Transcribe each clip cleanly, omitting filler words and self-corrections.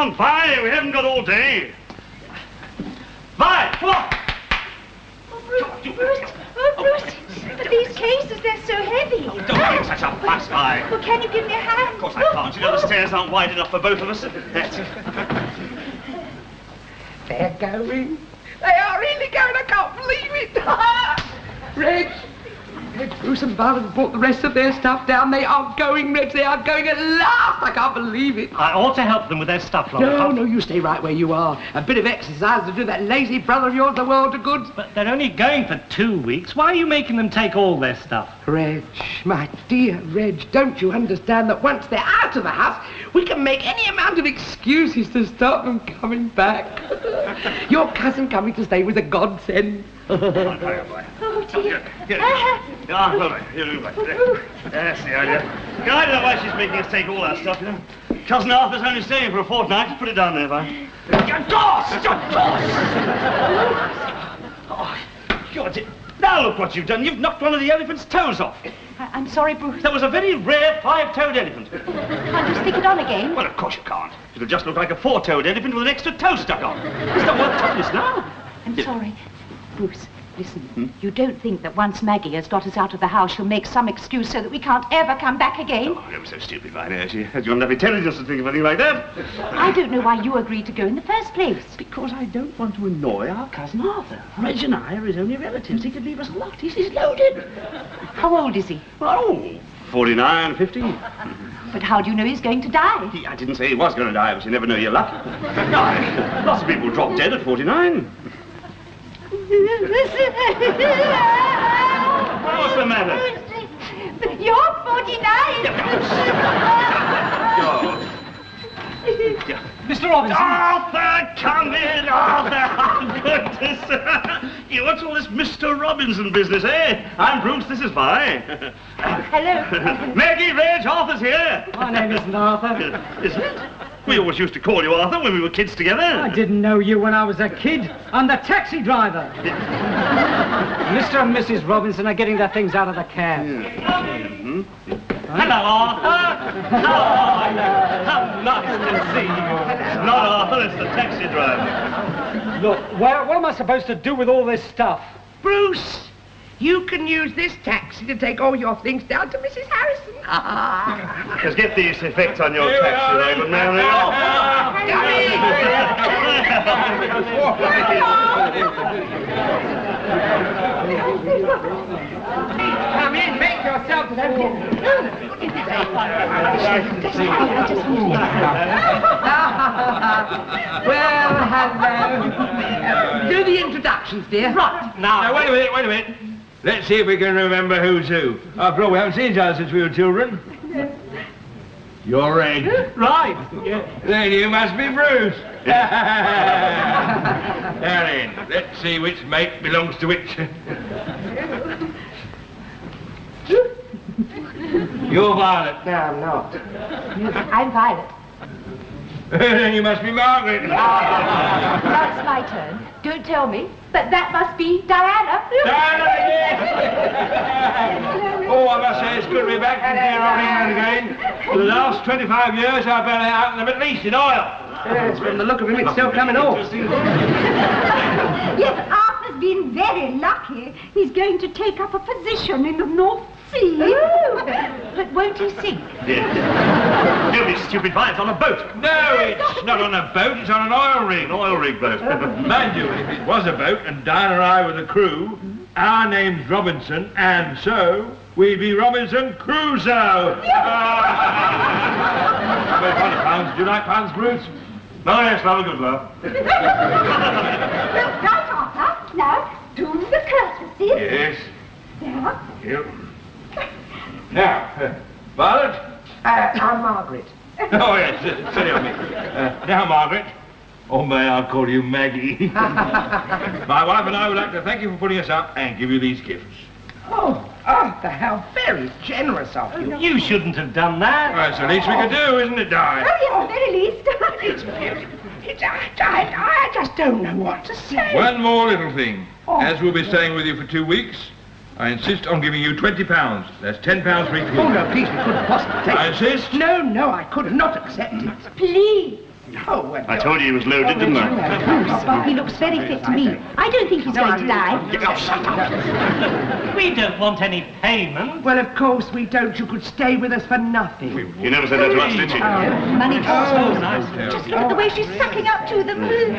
on, Vi, we haven't got all day. Vi, come on. Bruce, but these cases, they're so heavy. Don't make such a fuss, Vi. Well, can you give me a hand? Of course I can't. You know the stairs aren't wide enough for both of us. That's it. They're going. They are really going. I can't believe it. Reg, Bruce and Violet have brought the rest of their stuff down. They are going, Reg. They are going at last. I can't believe it. I ought to help them with their stuff, Lollipop. No, you stay right where you are. A bit of exercise to do that lazy brother of yours the world of good. But they're only going for 2 weeks. Why are you making them take all their stuff? Reg, my dear Reg, don't you understand that once they're out of the house, we can make any amount of excuses to stop them coming back? Your cousin coming to stay was a godsend. Oh, dear. That's the idea. I don't know why she's making us take all that stuff, you know. Cousin Arthur's only staying for a fortnight. Just put it down there, Vi. Oh, God. Now look what you've done. You've knocked one of the elephant's toes off. I'm sorry, Bruce. That was a very rare 5-toed elephant. Can't you stick it on again? Well, of course you can't. It'll just look like a 4-toed elephant with an extra toe stuck on. It's not worth toughness now. I'm sorry. Bruce, listen. You don't think that once Maggie has got us out of the house, she'll make some excuse so that we can't ever come back again? Oh, you're so stupid, Vi. She has got enough intelligence to think of anything like that. I don't know why you agreed to go in the first place. Because I don't want to annoy our cousin Arthur. Reg and I are his only relatives. He could leave us a lot. He's loaded. How old is he? Oh, 49, 50. But how do you know he's going to die? I didn't say he was going to die, but you never know your luck. No, lots of people drop dead at 49. What's the matter? You're 49. Mr. Robinson! Arthur, come in, Arthur! Oh, goodness! What's all this Mr. Robinson business, eh? I'm Bruce, this is Vi. Hello. Maggie, Reg, Arthur's here. My name isn't Arthur. Isn't it? We always used to call you Arthur when we were kids together. I didn't know you when I was a kid. I'm the taxi driver. Mr. and Mrs. Robinson are getting their things out of the cab. Hello, Arthur. How nice to see you. It's not Arthur, it's the taxi driver. Look, what am I supposed to do with all this stuff? Bruce, you can use this taxi to take all your things down to Mrs. Harrison. Just get these effects on your taxi, Raymond. Now, Come in, make yourself at home. Well, hello. Do the introductions, dear. Right, Now, wait a minute. Let's see if we can remember who's who. After all, we haven't seen each other since we were children. You're Reg. right. Yeah. Then you must be Bruce. Now then, let's see which mate belongs to which. You're Violet. No, I'm not. I'm Violet. Then you must be Margaret. Now it's my turn. Don't tell me, but that must be Diana. Oh, I must say it's good to be back in dear old England again. For the last 25 years, I've been out in the Middle East in oil. Yes, from the look of him, it's still coming off. Yes, Arthur's been very lucky. He's going to take up a position in the North Sea. Oh, but won't he sink? Don't be stupid, Vi, it's on a boat. No, it's not on a boat, it's on an oil rig. An oil rig boat. Mind you, if it was a boat and Diana and I were the crew, our name's Robinson, and so we'd be Robinson Crusoe. Pounds. Do you like pounds, Bruce? Oh, yes, have a good laugh. Right, Arthur. Now, do the courtesy. Yes. There. Yep. Now, Violet? I'm Margaret. Oh, yes, silly of me. Now, Margaret, or may I call you Maggie? My wife and I would like to thank you for putting us up and give you these gifts. Oh, Arthur, how very generous of you. You shouldn't have done that. Well, it's the least we could do, isn't it, Di? Oh, yes, at the very least. It's beautiful. I just don't know what to say. One more little thing. As we'll be staying with you for 2 weeks, I insist on giving you £20. That's £10 for each week. Oh, no, please, we couldn't possibly take I it. insist. No, I could not accept it. Please. Oh, well, I told you he was loaded, didn't I? He looks very fit to me. I don't think he's going to die. Oh, shut up. We don't want any payment. Well, of course we don't. You could stay with us for nothing. You never said that to us, did you? Money Oh, nice. Just look at the way she's sucking up to them. Excuse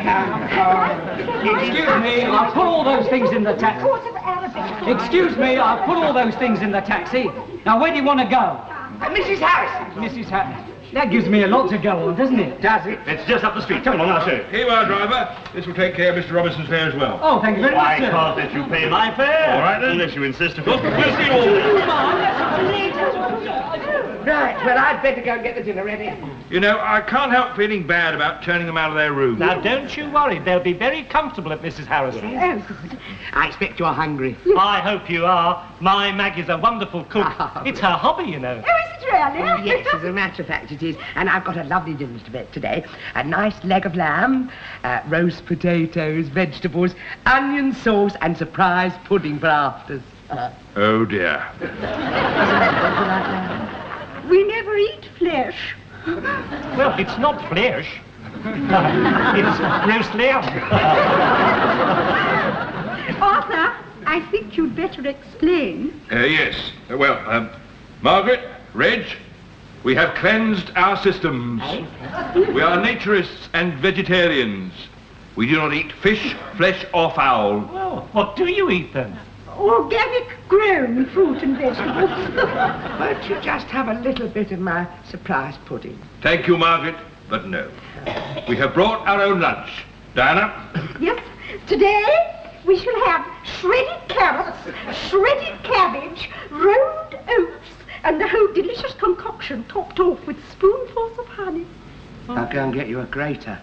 me, I'll put all those things in the taxi. Course of Arabic. Excuse me, I'll put all those things in the taxi. Now, where do you want to go? Mrs. Harrison. Mrs. Hatton. That gives me a lot to go on, doesn't it? Does it? It's just up the street. Come along, I'll show you. Here you are, driver. This will take care of Mr. Robinson's fare as well. Oh, thank you very I much, sir. can't let you pay my fare. All right, then. Unless you insist, of We'll course. see you all. Right, well, I'd better go and get the dinner ready. You know, I can't help feeling bad about turning them out of their room. Now, don't you worry. They'll be very comfortable at Mrs. Harrison's. Oh, good. I expect you're hungry. I hope you are. My Maggie's a wonderful cook. It's her hobby, you know. Oh, is it really? Yes, as a matter of fact it is. And I've got a lovely dinner to bed today. A nice leg of lamb, roast potatoes, vegetables, onion sauce, and surprise pudding for afters. Oh, dear. We never eat flesh. Well, it's not flesh. It's roast lamb. Arthur, I think you'd better explain. Yes. Well, Margaret, Reg, we have cleansed our systems. We are naturists and vegetarians. We do not eat fish, flesh, or fowl. Well, what do you eat then? Organic grown fruit and vegetables. Won't you just have a little bit of my surprise pudding? Thank you, Margaret, but no. We have brought our own lunch. Diana? Yes, today we shall have shredded carrots, shredded cabbage, rolled oats, and the whole delicious concoction topped off with spoonfuls of honey. I'll go and get you a grater.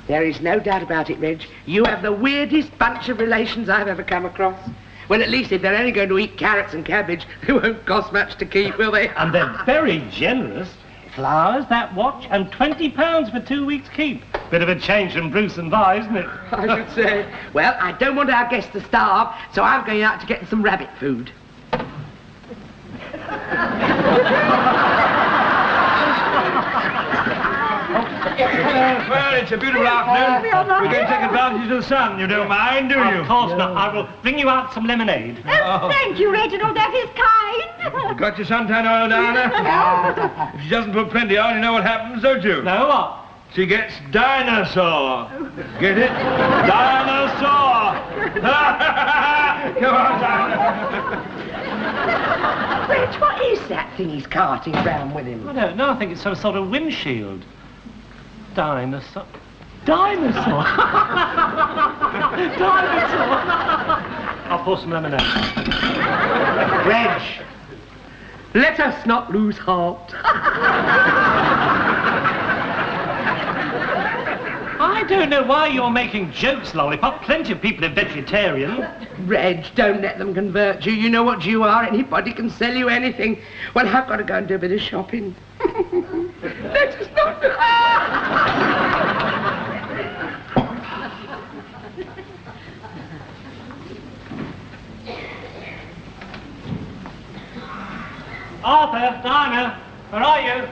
There is no doubt about it, Reg. You have the weirdest bunch of relations I've ever come across. Well, at least if they're only going to eat carrots and cabbage, they won't cost much to keep, will they? And they're very generous. Flowers, that watch, and £20 for 2 weeks' keep. Bit of a change from Bruce and Vi, isn't it? I should say. Well, I don't want our guests to starve, so I'm going out to get some rabbit food. Well, it's a beautiful afternoon. We're going to take advantage of the sun. You don't mind, do you? Of course not. I will bring you out some lemonade. Oh, thank you, Reginald. That is kind. Got your suntan oil, Diana? If she doesn't put plenty on, you know what happens, don't you? No, what? She gets dinosaur. Get it? Dinosaur. Come on, Diana. Reg, what is that thing he's carting around with him? I don't know. I think it's some sort of windshield. Dinosaur. Dinosaur. Dinosaur. I'll pour some lemonade. Reg, let us not lose heart. I don't know why you're making jokes, Lollipop. Plenty of people are vegetarian. Reg, don't let them convert you. You know what you are. Anybody can sell you anything. Well, I've got to go and do a bit of shopping. Let us not... Arthur, Diana, where are you?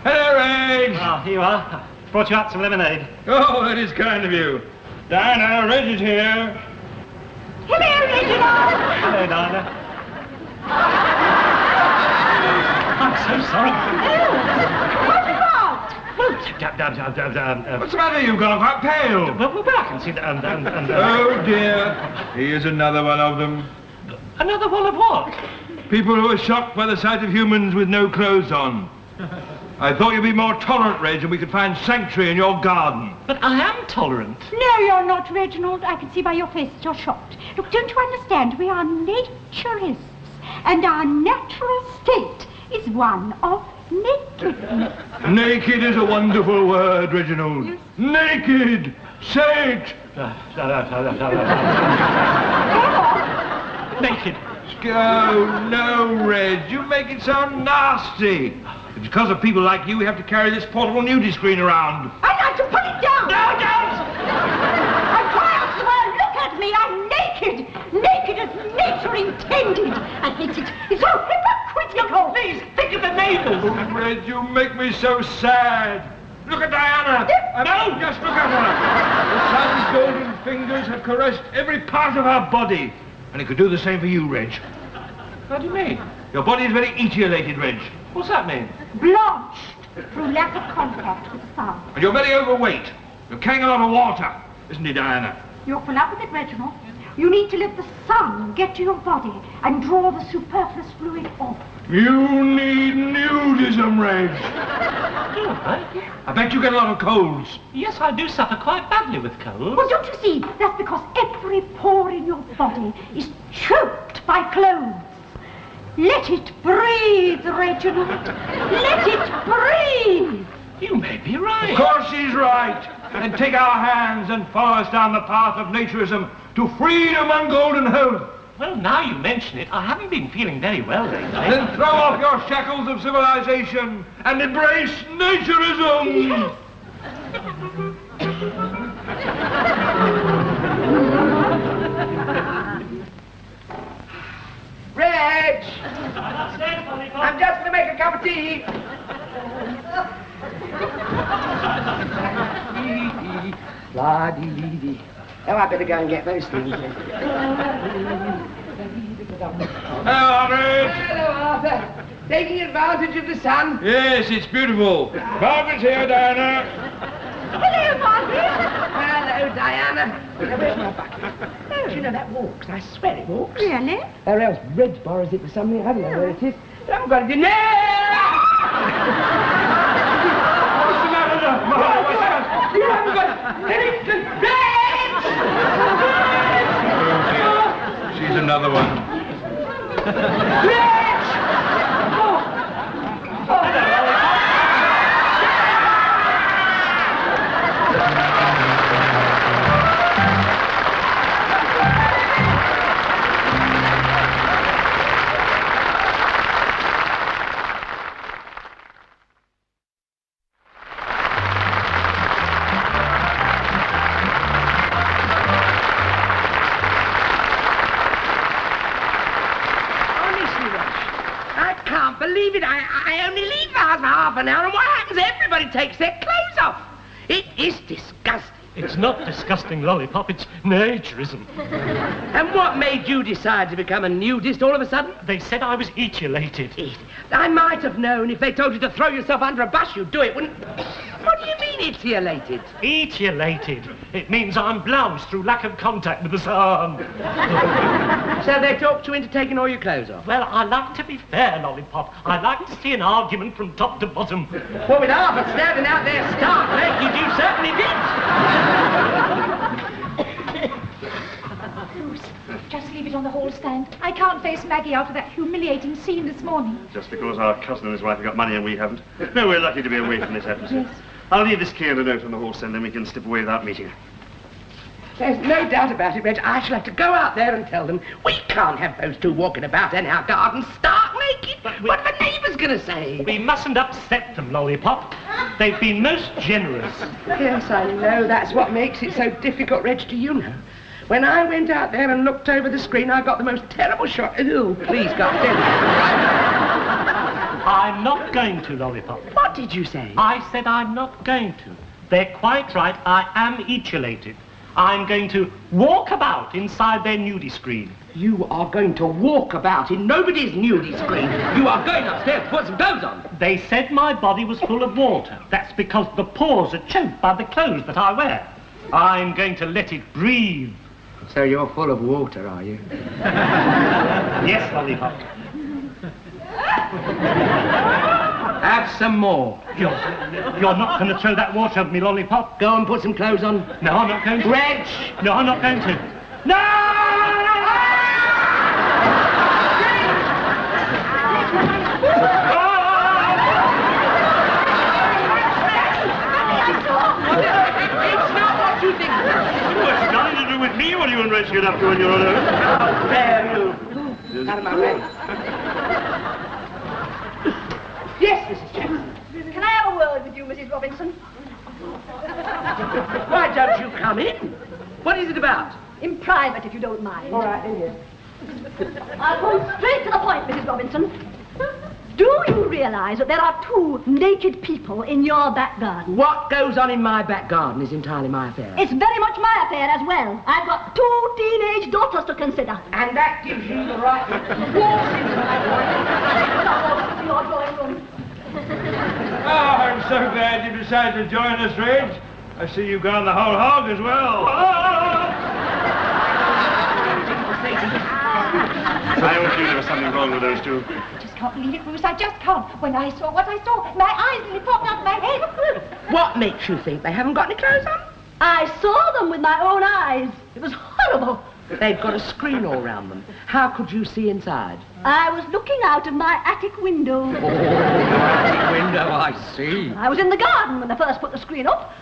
Hello, Reg. Ah, here you are. Brought you out some lemonade. Oh, that is kind of you. Diana, Reg is here. Hello, Reginald. Hello, Diana. I'm so sorry. What about? What's the matter? You've gone quite pale. Well, I can see that. Oh, dear. Here's another one of them. Another one of what? People who are shocked by the sight of humans with no clothes on. I thought you'd be more tolerant, Reg, and we could find sanctuary in your garden. But I am tolerant. No, you're not, Reginald. I can see by your face that you're shocked. Look, don't you understand? We are naturists, and our natural state is one of nakedness. Naked is a wonderful word, Reginald. Yes. Naked! Say it! Naked. Oh, no, Reg, you make it sound nasty. It's because of people like you we have to carry this portable nudity screen around. I'd like to put it down. No, don't! I'm proud to look at me. I'm naked. Naked as nature superintended. I hate it. It's so hypocritical. Please, think of the neighbours. Oh, Reg, you make me so sad. Look at Diana. No, just look at her. The sun's golden fingers have caressed every part of her body. And it could do the same for you, Reg. What do you mean? Your body is very etiolated, Reg. What's that mean? Blanched through lack of contact with the sun. And you're very overweight. You're carrying a lot of water, isn't it, Diana? You're full up with it, Reginald. You need to let the sun get to your body and draw the superfluous fluid off. You need nudism, Reg. Do I? I bet you get a lot of colds. Yes, I do suffer quite badly with colds. Well, don't you see? That's because every pore in your body is choked by clothes. Let it breathe, Reginald. Let it breathe. You may be right. Of course she's right. And take our hands and follow us down the path of naturism to freedom and golden health. Well, now you mention it, I haven't been feeling very well lately. Then throw off your shackles of civilization and embrace naturism. Yes. Reg! I'm just going to make a cup of tea. La-dee-dee-dee. Oh, I better go and get those things. Hello, Reg. Hello, Arthur. Taking advantage of the sun. Yes, it's beautiful. Margaret's here, Diana. Hello, Margaret. Hello, Diana. Now, where's my bucket? Oh, do you know that walks? I swear it walks. Really? Or else Reg borrows it for something. I don't know where it is. But I haven't got it in there. What's the matter, Margaret? What's that? You haven't got anything. Reg! She's another one. Reg! Believe it, I only leave the house for half an hour, and what happens? Everybody takes their clothes off. It is disgusting. It's not disgusting, Lollipop, it's naturism. And what made you decide to become a nudist all of a sudden? They said I was etiolated. I might have known if they told you to throw yourself under a bus, you'd do it, wouldn't... What do you mean, etiolated? Etiolated. It means I'm blanched through lack of contact with the sun. So they talked you into taking all your clothes off? Well, I like to be fair, Lollipop. I like to see an argument from top to bottom. Well, with Arthur standing out there stark naked, you certainly did. Bruce, just leave it on the hall stand. I can't face Maggie after that humiliating scene this morning. Just because our cousin and his wife have got money and we haven't. No, we're lucky to be away from this atmosphere. Yes. I'll leave this key and a note on the hall stand, then we can slip away without meeting her. There's no doubt about it, Reg. I shall have to go out there and tell them we can't have those two walking about in our garden stark naked. What are the neighbours going to say? We mustn't upset them, Lollipop. They've been most generous. Yes, I know. That's what makes it so difficult, Reg, do you know? When I went out there and looked over the screen, I got the most terrible shock. Oh, please, God, don't. I'm not going to, Lollipop. What did you say? I said I'm not going to. They're quite right. I am etiolated. I'm going to walk about inside their nudie screen. You are going to walk about in nobody's nudie screen. You are going upstairs to put some clothes on. They said my body was full of water. That's because the pores are choked by the clothes that I wear. I'm going to let it breathe. So you're full of water, are you? Yes, Lollipop. Have some more. You're not going to throw that water at me, Lollipop? Go and put some clothes on. No, I'm not going to. Reg! No, I'm not going to. No! It's not what you think. What's it nothing to do with me? What are you and Reg get up to on your own? How dare you? Out of my way. Yes, Mrs. Jackson. Can I have a word with you, Mrs. Robinson? Why don't you come in? What is it about? In private, if you don't mind. All right, in here. I'll go straight to the point, Mrs. Robinson. Do you realise that there are 2 naked people in your back garden? What goes on in my back garden is entirely my affair. It's very much my affair as well. I've got 2 teenage daughters to consider. And that gives you the right to walk into my Your drawing room. Oh, I'm so glad you decided to join us, Reg. I see you've gone the whole hog as well. I always knew there was something wrong with those 2. I just can't believe it, Bruce. I just can't. When I saw what I saw, my eyes nearly popped out of my head. What makes you think they haven't got any clothes on? I saw them with my own eyes. It was horrible. They've got a screen all round them. How could you see inside? I was looking out of my attic window. Oh, attic window, I see. I was in the garden when they first put the screen up.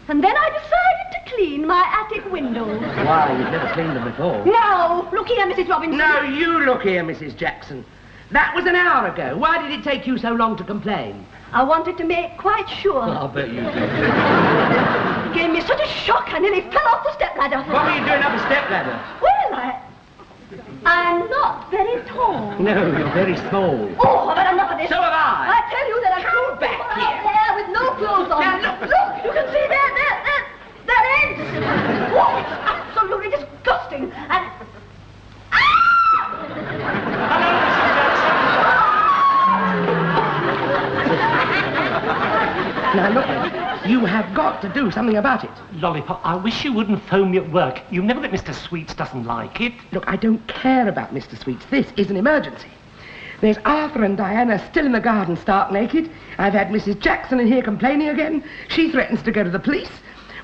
And then I decided to clean my attic windows. Why, you've never cleaned them before. No, look here, Mrs. Robinson. No, you look here, Mrs. Jackson. That was an hour ago. Why did it take you so long to complain? I wanted to make quite sure. I'll bet you did. It gave me such a shock I nearly fell off the stepladder. What were you doing up a stepladder? Well, I'm not very tall. No, you're very small. Oh, I've had enough of this. So have I. I tell you that Come back out there with no clothes on. Now, Look, you can see their ends. Oh, it's absolutely disgusting. And Now, look, you have got to do something about it. Lollipop, I wish you wouldn't phone me at work. You know that Mr. Sweets doesn't like it. Look, I don't care about Mr. Sweets. This is an emergency. There's Arthur and Diana still in the garden stark naked. I've had Mrs. Jackson in here complaining again. She threatens to go to the police.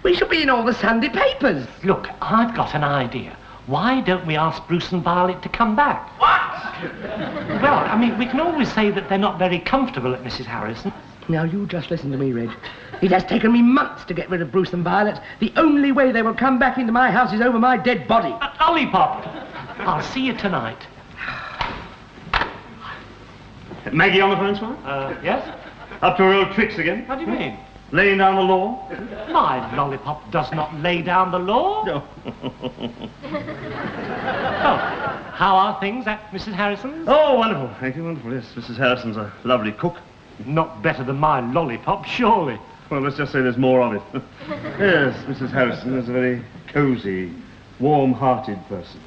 We shall be in all the Sunday papers. Look, I've got an idea. Why don't we ask Bruce and Violet to come back? What? Well, I mean, we can always say that they're not very comfortable at Mrs. Harrison. Now, you just listen to me, Reg. It has taken me months to get rid of Bruce and Violet. The only way they will come back into my house is over my dead body. Lollipop, I'll see you tonight. Maggie on the phone, Swan? Yes? Up to her old tricks again? What do you mean? Laying down the law? My Lollipop does not lay down the law. No. Oh, how are things at Mrs. Harrison's? Oh, wonderful. Thank you, wonderful. Yes, Mrs. Harrison's a lovely cook. Not better than my Lollipop, surely. Well, let's just say there's more of it. Yes, Mrs. Harrison is a very cosy, warm-hearted person.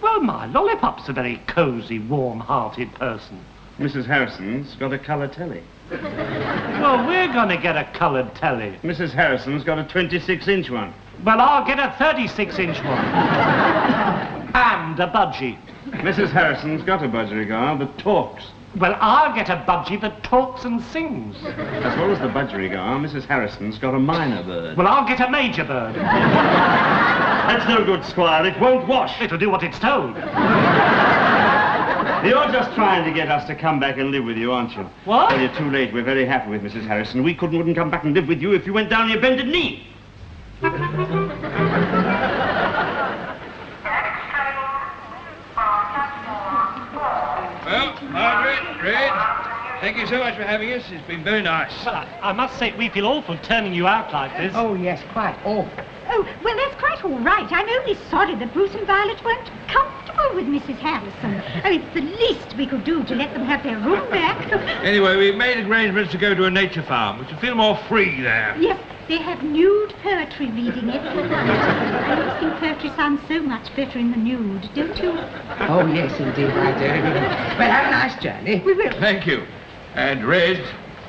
Well, my Lollipop's a very cosy, warm-hearted person. Mrs. Harrison's got a colour telly. Well, we're going to get a coloured telly. Mrs. Harrison's got a 26-inch one. Well, I'll get a 36-inch one. And a budgie. Mrs. Harrison's got a budgerigar that talks. Well, I'll get a budgie that talks and sings. As well as the budgerigar, Mrs. Harrison's got a minor bird. Well, I'll get a major bird. That's no good, Squire. It won't wash. It'll do what it's told. You're just trying to get us to come back and live with you, aren't you? What? Well, you're too late. We're very happy with Mrs. Harrison. We wouldn't come back and live with you if you went down your bended knee. Well, Margaret, Red, thank you so much for having us. It's been very nice. Well, I must say, we feel awful turning you out like this. Oh, yes, quite awful. Oh, well, that's quite all right. I'm only sorry that Bruce and Violet weren't comfortable with Mrs. Harrison. I mean, it's the least we could do to let them have their room back. Anyway, we've made arrangements to go to a nature farm. We should feel more free there. Yes, they have nude poetry reading every night. I always think poetry sounds so much better in the nude, don't you? Oh, yes, indeed, I do. Well, have a nice journey. We will. Thank you. And Reg,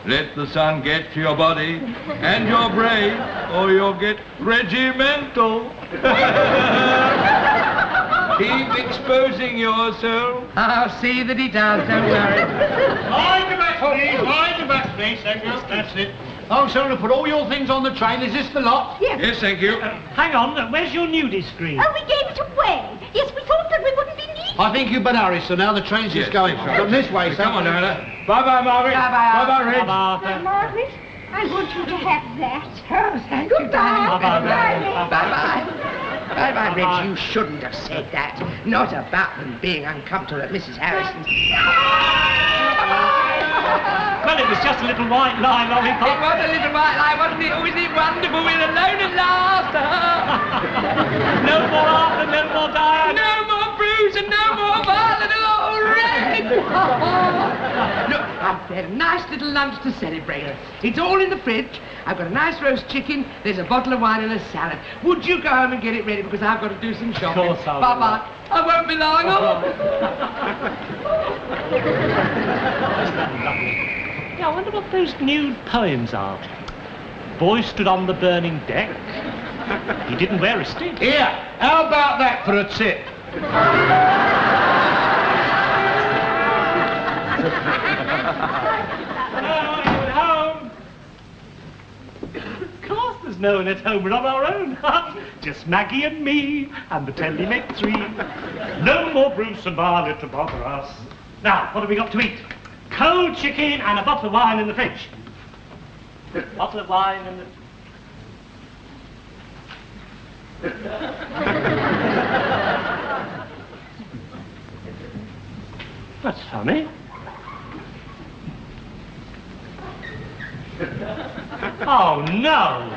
let the sun get to your body and your brain, or you'll get regimental. Keep exposing yourself. I'll see that he does, don't worry. Mind the back, please. Mind the back, please. Thank you. That's it. Oh, sir, to put all your things on the train. Is this the lot? Yes. Yes, thank you. Hang on, where's your nudist screen? Oh, we gave it away. Yes, we thought that we wouldn't be needed. I think you'd better hurry, sir. Now the train's just going. Come this way, sir. Come on, Diana. Bye-bye, Margaret. Bye-bye. Bye-bye, Reg. Bye-bye. Margaret, I want you to have that. Oh, thank you, Goodbye. darling. Bye-bye. Bye-bye, Reg. You shouldn't have said that. Not about them being uncomfortable at Mrs. Harrison's. Well, it was just a little white lie, It Lollipop. was a little white lie, wasn't it? Oh, isn't it wonderful? We're alone at last. No more Arthur, no more Diana. No more Bruce. abuse and no more violence. Hooray! Look, I've had a nice little lunch to celebrate. It's all in the fridge. I've got a nice roast chicken, there's a bottle of wine and a salad. Would you go home and get it ready because I've got to do some shopping? Of course I will. Bye-bye. I won't be long. Yeah, I wonder what those nude poems are. Boy stood on the burning deck. He didn't wear a stick. Here, how about that for a tip? Home. Of course there's no one at home. We're on our own. Just Maggie and me and the telly make three. No more Bruce and Margaret to bother us. Now, what have we got to eat? Cold chicken and a bottle of wine in the fridge. Bottle of wine in the... That's funny. Oh, no!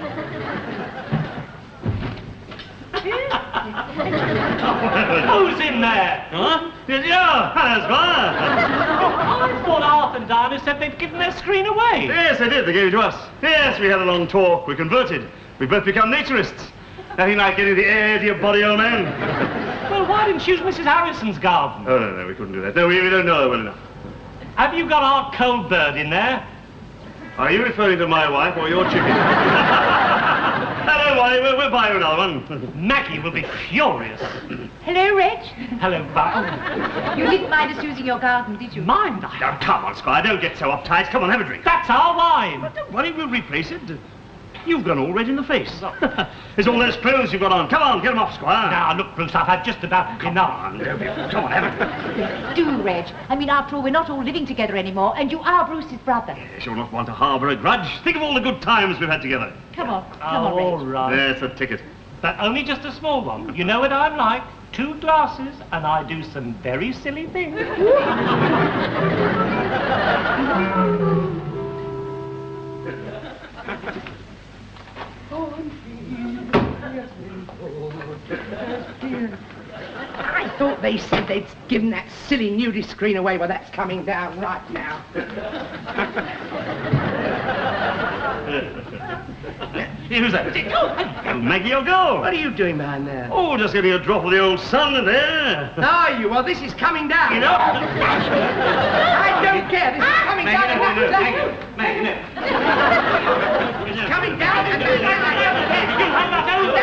Who's in there? Huh? Yes, yeah, hello, Squire. I thought Arthur and Dinah said they'd given their screen away. Yes, they did. They gave it to us. Yes, we had a long talk. We converted. We both become naturists. Nothing like getting the air to your body, old man. Well, why didn't you use Mrs. Harrison's garden? Oh, no, we couldn't do that. No, we don't know her well enough. Have you got our cold bird in there? Are you referring to my wife or your chicken? Hello, Wally. We'll buy you another one. Maggie will be furious. Hello, Reg. Hello, Buck. You didn't mind us using your garden, did you? Mind? Now, come on, Squire. Don't get so uptight. Come on, have a drink. That's our wine. Don't worry, we'll replace it. You've gone all red in the face. There's all those clothes you've got on. Come on, get them off, Squire. Now, look, Bruce, I've had just about enough. Come on, have a drink. Do, Reg. I mean, after all, we're not all living together anymore, and you are Bruce's brother. Yes, you'll not want to harbour a grudge. Think of all the good times we've had together. Come on, All Reg. right. There's a ticket. But only just a small one. You know what I'm like. 2 glasses, and I do some very silly things. I thought they said they'd given that silly nudie screen away. Well, that's coming down right now. Who's that? Oh, Maggie, or go. What are you doing behind there? Oh, just getting a drop of the old sun in there. Are you? Well, this is coming down. You know? I don't care. This is coming down. Maggie, no. It's coming down. And You have that old